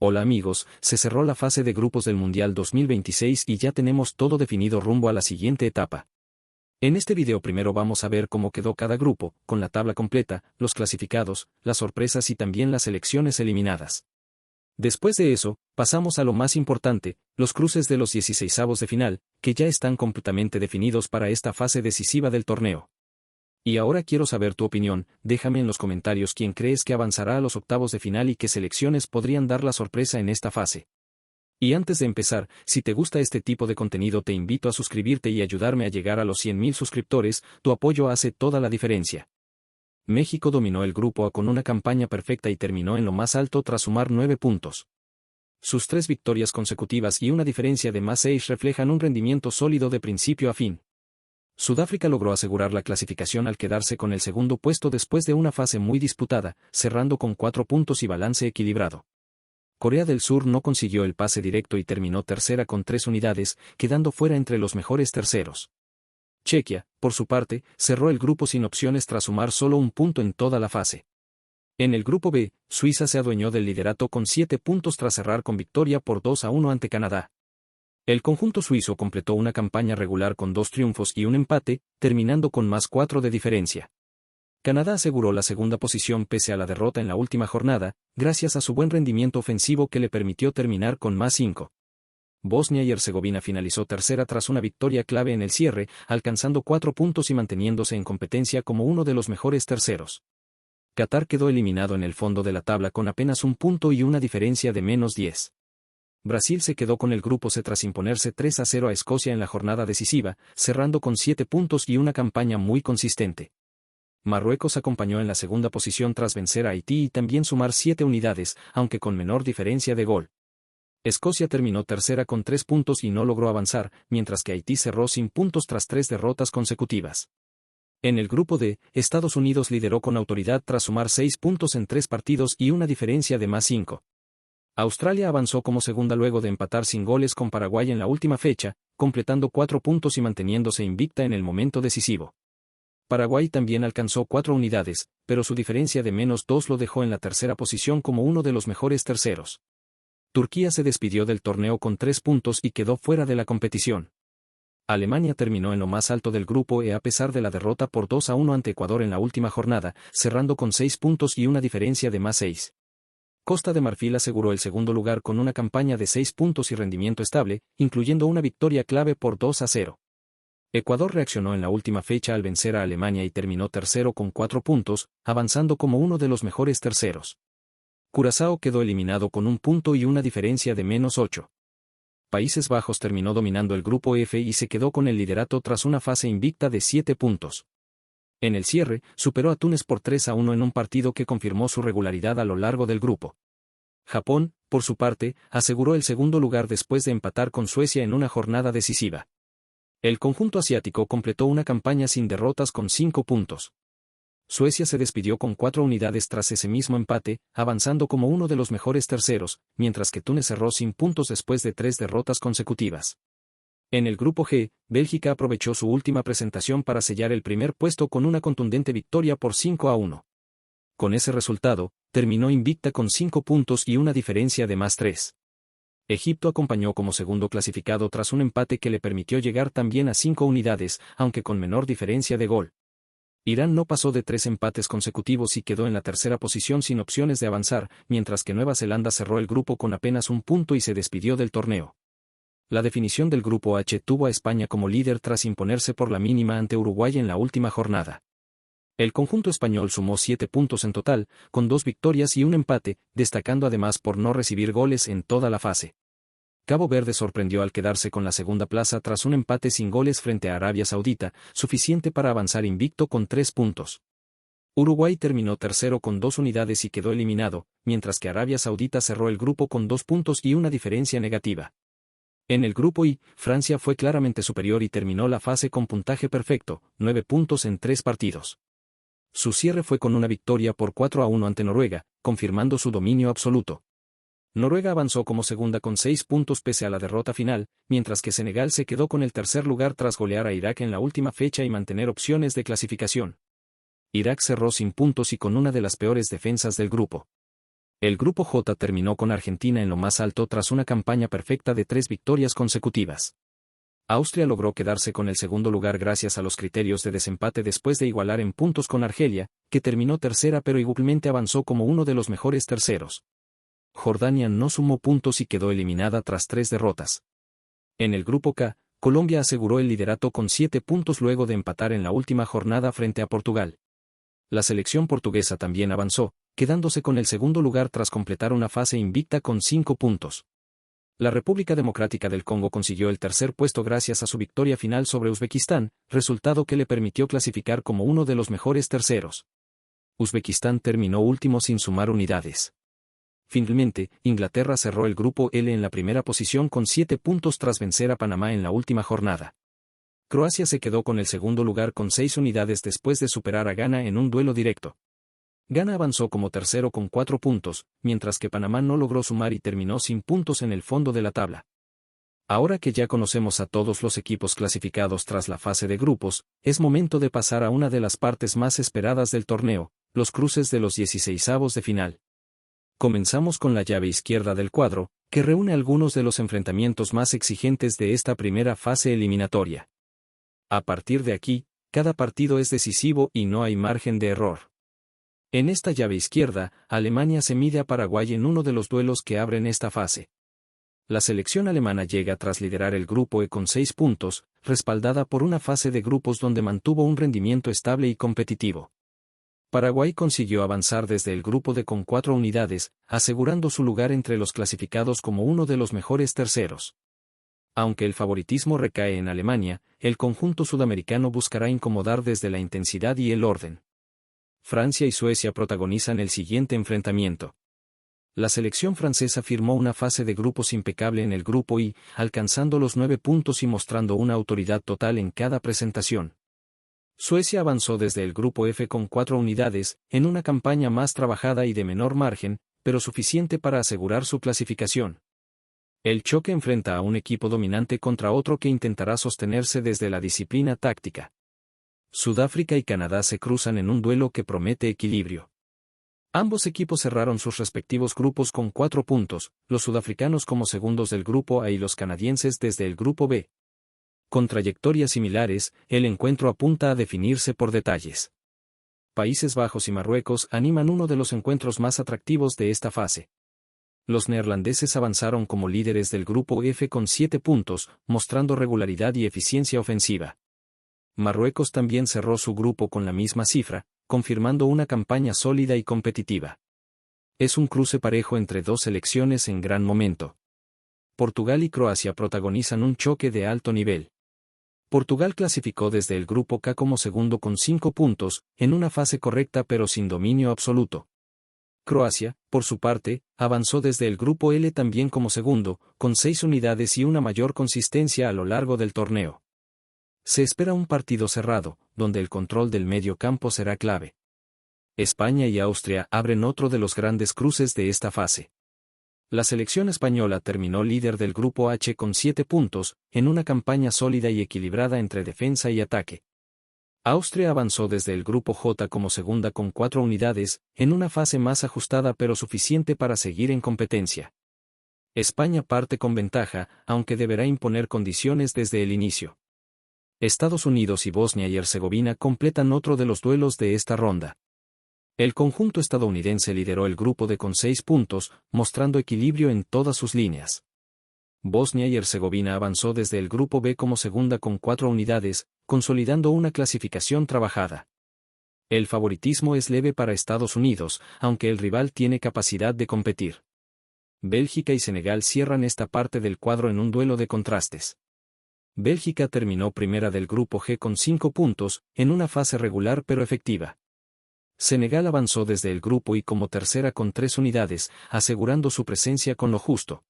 Hola amigos, se cerró la fase de grupos del Mundial 2026 y ya tenemos todo definido rumbo a la siguiente etapa. En este video primero vamos a ver cómo quedó cada grupo, con la tabla completa, los clasificados, las sorpresas y también las selecciones eliminadas. Después de eso, pasamos a lo más importante, los cruces de los 16avos de final, que ya están completamente definidos para esta fase decisiva del torneo. Y ahora quiero saber tu opinión, déjame en los comentarios quién crees que avanzará a los octavos de final y qué selecciones podrían dar la sorpresa en esta fase. Y antes de empezar, si te gusta este tipo de contenido te invito a suscribirte y ayudarme a llegar a los 100.000 suscriptores, tu apoyo hace toda la diferencia. México dominó el grupo A con una campaña perfecta y terminó en lo más alto tras sumar 9 puntos. Sus 3 victorias consecutivas y una diferencia de más 6 reflejan un rendimiento sólido de principio a fin. Sudáfrica logró asegurar la clasificación al quedarse con el segundo puesto después de una fase muy disputada, cerrando con 4 puntos y balance equilibrado. Corea del Sur no consiguió el pase directo y terminó tercera con 3 unidades, quedando fuera entre los mejores terceros. Chequia, por su parte, cerró el grupo sin opciones tras sumar solo un punto en toda la fase. En el grupo B, Suiza se adueñó del liderato con 7 puntos tras cerrar con victoria por 2-1 ante Canadá. El conjunto suizo completó una campaña regular con 2 triunfos y un empate, terminando con más 4 de diferencia. Canadá aseguró la segunda posición pese a la derrota en la última jornada, gracias a su buen rendimiento ofensivo que le permitió terminar con más 5. Bosnia y Herzegovina finalizó tercera tras una victoria clave en el cierre, alcanzando 4 puntos y manteniéndose en competencia como uno de los mejores terceros. Qatar quedó eliminado en el fondo de la tabla con apenas un punto y una diferencia de menos 10. Brasil se quedó con el grupo C tras imponerse 3-0 a Escocia en la jornada decisiva, cerrando con 7 puntos y una campaña muy consistente. Marruecos acompañó en la segunda posición tras vencer a Haití y también sumar 7 unidades, aunque con menor diferencia de gol. Escocia terminó tercera con 3 puntos y no logró avanzar, mientras que Haití cerró sin puntos tras 3 derrotas consecutivas. En el grupo D, Estados Unidos lideró con autoridad tras sumar 6 puntos en 3 partidos y una diferencia de más 5. Australia avanzó como segunda luego de empatar sin goles con Paraguay en la última fecha, completando 4 puntos y manteniéndose invicta en el momento decisivo. Paraguay también alcanzó 4 unidades, pero su diferencia de menos 2 lo dejó en la tercera posición como uno de los mejores terceros. Turquía se despidió del torneo con 3 puntos y quedó fuera de la competición. Alemania terminó en lo más alto del grupo E a pesar de la derrota por 2-1 ante Ecuador en la última jornada, cerrando con 6 puntos y una diferencia de más 6. Costa de Marfil aseguró el segundo lugar con una campaña de 6 puntos y rendimiento estable, incluyendo una victoria clave por 2-0. Ecuador reaccionó en la última fecha al vencer a Alemania y terminó tercero con 4 puntos, avanzando como uno de los mejores terceros. Curazao quedó eliminado con un punto y una diferencia de menos 8. Países Bajos terminó dominando el grupo F y se quedó con el liderato tras una fase invicta de 7 puntos. En el cierre, superó a Túnez por 3-1 en un partido que confirmó su regularidad a lo largo del grupo. Japón, por su parte, aseguró el segundo lugar después de empatar con Suecia en una jornada decisiva. El conjunto asiático completó una campaña sin derrotas con 5 puntos. Suecia se despidió con 4 unidades tras ese mismo empate, avanzando como uno de los mejores terceros, mientras que Túnez cerró sin puntos después de 3 derrotas consecutivas. En el grupo G, Bélgica aprovechó su última presentación para sellar el primer puesto con una contundente victoria por 5-1. Con ese resultado, terminó invicta con 5 puntos y una diferencia de más 3. Egipto acompañó como segundo clasificado tras un empate que le permitió llegar también a 5 unidades, aunque con menor diferencia de gol. Irán no pasó de 3 empates consecutivos y quedó en la tercera posición sin opciones de avanzar, mientras que Nueva Zelanda cerró el grupo con apenas un punto y se despidió del torneo. La definición del grupo H tuvo a España como líder tras imponerse por la mínima ante Uruguay en la última jornada. El conjunto español sumó 7 puntos en total, con 2 victorias y un empate, destacando además por no recibir goles en toda la fase. Cabo Verde sorprendió al quedarse con la segunda plaza tras un empate sin goles frente a Arabia Saudita, suficiente para avanzar invicto con 3 puntos. Uruguay terminó tercero con 2 unidades y quedó eliminado, mientras que Arabia Saudita cerró el grupo con 2 puntos y una diferencia negativa. En el grupo I, Francia fue claramente superior y terminó la fase con puntaje perfecto, 9 puntos en 3 partidos. Su cierre fue con una victoria por 4-1 ante Noruega, confirmando su dominio absoluto. Noruega avanzó como segunda con 6 puntos pese a la derrota final, mientras que Senegal se quedó con el tercer lugar tras golear a Irak en la última fecha y mantener opciones de clasificación. Irak cerró sin puntos y con una de las peores defensas del grupo. El grupo J terminó con Argentina en lo más alto tras una campaña perfecta de 3 victorias consecutivas. Austria logró quedarse con el segundo lugar gracias a los criterios de desempate después de igualar en puntos con Argelia, que terminó tercera pero igualmente avanzó como uno de los mejores terceros. Jordania no sumó puntos y quedó eliminada tras 3 derrotas. En el grupo K, Colombia aseguró el liderato con 7 puntos luego de empatar en la última jornada frente a Portugal. La selección portuguesa también avanzó, quedándose con el segundo lugar tras completar una fase invicta con 5 puntos. La República Democrática del Congo consiguió el tercer puesto gracias a su victoria final sobre Uzbekistán, resultado que le permitió clasificar como uno de los mejores terceros. Uzbekistán terminó último sin sumar unidades. Finalmente, Inglaterra cerró el grupo L en la primera posición con 7 puntos tras vencer a Panamá en la última jornada. Croacia se quedó con el segundo lugar con 6 unidades después de superar a Ghana en un duelo directo. Ghana avanzó como tercero con 4 puntos, mientras que Panamá no logró sumar y terminó sin puntos en el fondo de la tabla. Ahora que ya conocemos a todos los equipos clasificados tras la fase de grupos, es momento de pasar a una de las partes más esperadas del torneo, los cruces de los 16avos de final. Comenzamos con la llave izquierda del cuadro, que reúne algunos de los enfrentamientos más exigentes de esta primera fase eliminatoria. A partir de aquí, cada partido es decisivo y no hay margen de error. En esta llave izquierda, Alemania se mide a Paraguay en uno de los duelos que abren esta fase. La selección alemana llega tras liderar el grupo E con 6 puntos, respaldada por una fase de grupos donde mantuvo un rendimiento estable y competitivo. Paraguay consiguió avanzar desde el grupo D con 4 unidades, asegurando su lugar entre los clasificados como uno de los mejores terceros. Aunque el favoritismo recae en Alemania, el conjunto sudamericano buscará incomodar desde la intensidad y el orden. Francia y Suecia protagonizan el siguiente enfrentamiento. La selección francesa firmó una fase de grupos impecable en el grupo I, alcanzando los 9 puntos y mostrando una autoridad total en cada presentación. Suecia avanzó desde el grupo F con 4 unidades, en una campaña más trabajada y de menor margen, pero suficiente para asegurar su clasificación. El choque enfrenta a un equipo dominante contra otro que intentará sostenerse desde la disciplina táctica. Sudáfrica y Canadá se cruzan en un duelo que promete equilibrio. Ambos equipos cerraron sus respectivos grupos con 4 puntos, los sudafricanos como segundos del grupo A y los canadienses desde el grupo B. Con trayectorias similares, el encuentro apunta a definirse por detalles. Países Bajos y Marruecos animan uno de los encuentros más atractivos de esta fase. Los neerlandeses avanzaron como líderes del grupo F con 7 puntos, mostrando regularidad y eficiencia ofensiva. Marruecos también cerró su grupo con la misma cifra, confirmando una campaña sólida y competitiva. Es un cruce parejo entre dos selecciones en gran momento. Portugal y Croacia protagonizan un choque de alto nivel. Portugal clasificó desde el grupo K como segundo con 5 puntos, en una fase correcta pero sin dominio absoluto. Croacia, por su parte, avanzó desde el grupo L también como segundo, con 6 unidades y una mayor consistencia a lo largo del torneo. Se espera un partido cerrado, donde el control del medio campo será clave. España y Austria abren otro de los grandes cruces de esta fase. La selección española terminó líder del grupo H con 7 puntos, en una campaña sólida y equilibrada entre defensa y ataque. Austria avanzó desde el grupo J como segunda con 4 unidades, en una fase más ajustada pero suficiente para seguir en competencia. España parte con ventaja, aunque deberá imponer condiciones desde el inicio. Estados Unidos y Bosnia y Herzegovina completan otro de los duelos de esta ronda. El conjunto estadounidense lideró el grupo D con 6 puntos, mostrando equilibrio en todas sus líneas. Bosnia y Herzegovina avanzó desde el grupo B como segunda con 4 unidades, consolidando una clasificación trabajada. El favoritismo es leve para Estados Unidos, aunque el rival tiene capacidad de competir. Bélgica y Senegal cierran esta parte del cuadro en un duelo de contrastes. Bélgica terminó primera del grupo G con 5 puntos, en una fase regular pero efectiva. Senegal avanzó desde el grupo I como tercera con 3 unidades, asegurando su presencia con lo justo.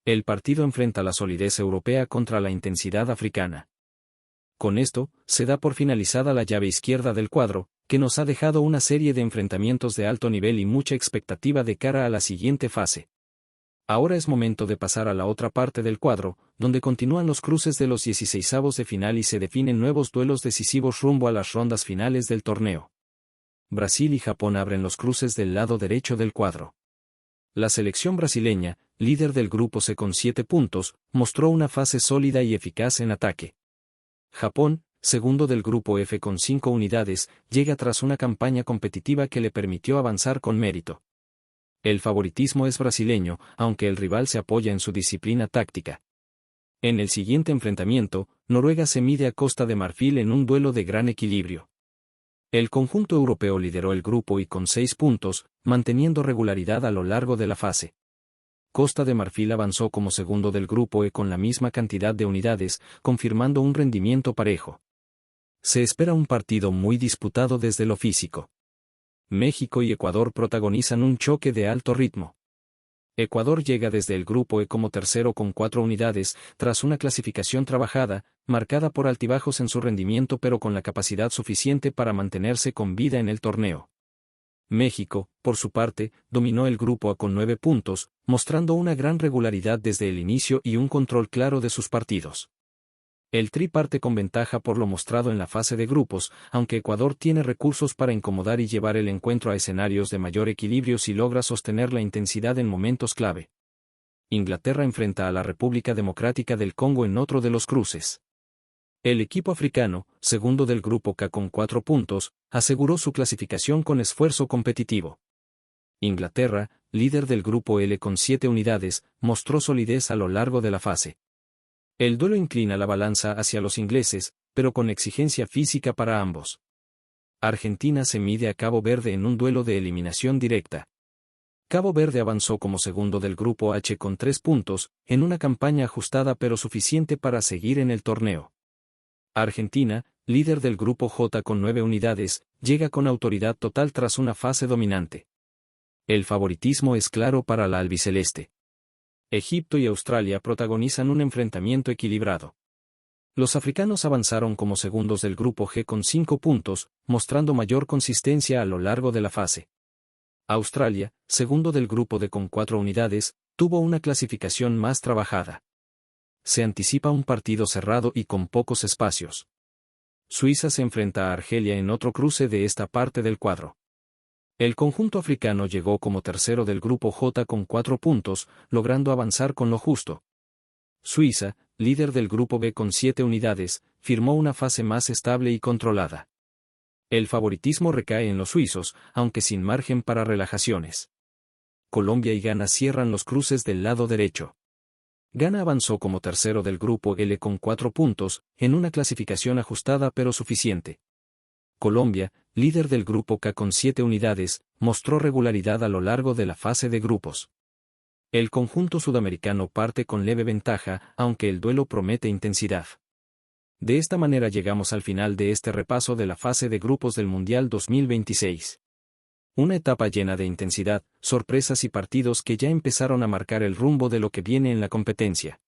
El partido enfrenta la solidez europea contra la intensidad africana. Con esto, se da por finalizada la llave izquierda del cuadro, que nos ha dejado una serie de enfrentamientos de alto nivel y mucha expectativa de cara a la siguiente fase. Ahora es momento de pasar a la otra parte del cuadro, donde continúan los cruces de los 16avos de final y se definen nuevos duelos decisivos rumbo a las rondas finales del torneo. Brasil y Japón abren los cruces del lado derecho del cuadro. La selección brasileña, líder del grupo C con 7 puntos, mostró una fase sólida y eficaz en ataque. Japón, segundo del grupo F con 5 unidades, llega tras una campaña competitiva que le permitió avanzar con mérito. El favoritismo es brasileño, aunque el rival se apoya en su disciplina táctica. En el siguiente enfrentamiento, Noruega se mide a Costa de Marfil en un duelo de gran equilibrio. El conjunto europeo lideró el grupo y con 6 puntos, manteniendo regularidad a lo largo de la fase. Costa de Marfil avanzó como segundo del grupo E con la misma cantidad de unidades, confirmando un rendimiento parejo. Se espera un partido muy disputado desde lo físico. México y Ecuador protagonizan un choque de alto ritmo. Ecuador llega desde el grupo E como tercero con 4 unidades, tras una clasificación trabajada, marcada por altibajos en su rendimiento pero con la capacidad suficiente para mantenerse con vida en el torneo. México, por su parte, dominó el grupo A con 9 puntos, mostrando una gran regularidad desde el inicio y un control claro de sus partidos. El Tri parte con ventaja por lo mostrado en la fase de grupos, aunque Ecuador tiene recursos para incomodar y llevar el encuentro a escenarios de mayor equilibrio si logra sostener la intensidad en momentos clave. Inglaterra enfrenta a la República Democrática del Congo en otro de los cruces. El equipo africano, segundo del grupo K con 4 puntos, aseguró su clasificación con esfuerzo competitivo. Inglaterra, líder del grupo L con 7 unidades, mostró solidez a lo largo de la fase. El duelo inclina la balanza hacia los ingleses, pero con exigencia física para ambos. Argentina se mide a Cabo Verde en un duelo de eliminación directa. Cabo Verde avanzó como segundo del grupo H con 3 puntos, en una campaña ajustada pero suficiente para seguir en el torneo. Argentina, líder del grupo J con 9 unidades, llega con autoridad total tras una fase dominante. El favoritismo es claro para la albiceleste. Egipto y Australia protagonizan un enfrentamiento equilibrado. Los africanos avanzaron como segundos del grupo G con 5 puntos, mostrando mayor consistencia a lo largo de la fase. Australia, segundo del grupo D con 4 unidades, tuvo una clasificación más trabajada. Se anticipa un partido cerrado y con pocos espacios. Suiza se enfrenta a Argelia en otro cruce de esta parte del cuadro. El conjunto africano llegó como tercero del grupo J con 4 puntos, logrando avanzar con lo justo. Suiza, líder del grupo B con 7 unidades, firmó una fase más estable y controlada. El favoritismo recae en los suizos, aunque sin margen para relajaciones. Colombia y Ghana cierran los cruces del lado derecho. Ghana avanzó como tercero del grupo L con 4 puntos, en una clasificación ajustada pero suficiente. Colombia, líder del grupo K con 7 unidades, mostró regularidad a lo largo de la fase de grupos. El conjunto sudamericano parte con leve ventaja, aunque el duelo promete intensidad. De esta manera llegamos al final de este repaso de la fase de grupos del Mundial 2026. Una etapa llena de intensidad, sorpresas y partidos que ya empezaron a marcar el rumbo de lo que viene en la competencia.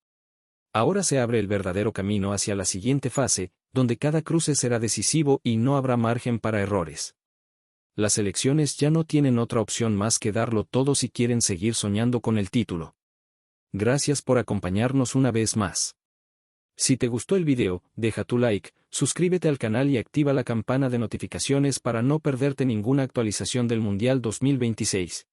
Ahora se abre el verdadero camino hacia la siguiente fase, donde cada cruce será decisivo y no habrá margen para errores. Las selecciones ya no tienen otra opción más que darlo todo si quieren seguir soñando con el título. Gracias por acompañarnos una vez más. Si te gustó el video, deja tu like, suscríbete al canal y activa la campana de notificaciones para no perderte ninguna actualización del Mundial 2026.